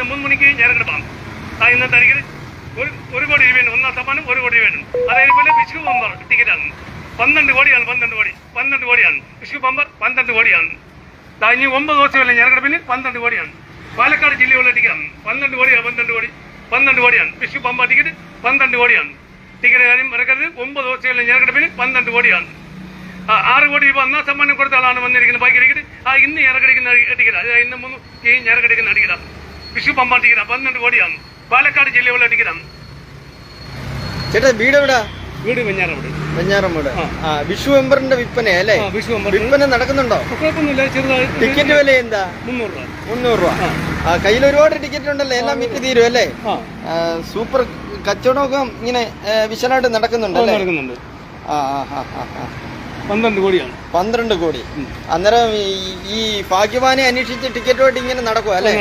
ഇന്ന് 3 മണിക്ക് ഞരക്കെടുപ്പാണ്. ഇന്നത്തെ താരീഖിൽ 1 കോടി രൂപയാണ്. ഒന്നാം സമ്മാനം 1 കോടി രൂപയാണ്. അതേപോലെ വിഷു ബമ്പർ ടിക്കറ്റാണ് 12 കോടിയാണ്. 12 കോടിയാണ് വിഷു ബമ്പർ 12 കോടിയാണ്. ഇനി 9 ദിവസമല്ല ഞരക്കെടുപ്പിന് 12 കോടിയാണ്. പാലക്കാട് ജില്ലയുള്ള ടിക്കറ്റാണ് 12 കോടിയാണ്. വിഷു ബമ്പർ ടിക്കറ്റ് 12 കോടിയാണ്. ടിക്കറ്റ് കാര്യം മറക്കരുത്. 9 ദിവസമല്ല ഞരക്കെടുപ്പിന് 12 കോടിയാണ്. 6 കോടി രൂപ ഒന്നാം സമ്മാനം കൊടുത്ത ആളാണ് വന്നിരിക്കുന്നത്. ബാക്കി ടിക്കറ്റ് ഇന്ന് ഞരക്കടിക്കുന്ന ടിക്കറ്റ്. ഇന്ന് 3 ഞരക്കടിക്കുന്ന ടിക്കറ്റാണ്. വിഷു ബമ്പർ ടിക്കറ്റ് 12 കോടിയാണ്. പാലക്കാട് ജില്ലയുള്ള ടിക്കറ്റാണ്. ചേട്ടാ വീട് എവിടാ? വീട് വെഞ്ഞാറമ്മൂട്. വിഷു ബമ്പറിന്റെ വിൽപ്പന അല്ലേ? വിൽപ്പന നടക്കുന്നുണ്ടോ? കുഴപ്പമൊന്നുമില്ല, ചെറുതായിട്ട്. ടിക്കറ്റ് വില എന്താ? 300 രൂപ. കയ്യിൽ ഒരുപാട് ടിക്കറ്റ് ഉണ്ടല്ലോ, എല്ലാം വിറ്റ് തീരും അല്ലേ? സൂപ്പർ കച്ചവടമൊക്കെ ഇങ്ങനെ വിശാലമായിട്ട് നടക്കുന്നുണ്ടല്ലേ? 12 കോടിയാണ്. 12 കോടി. അന്നേരം ഈ ഭാഗ്യവാനെ അന്വേഷിച്ച് ടിക്കറ്റുമായിട്ട് ഇങ്ങനെ നടക്കും അല്ലേ?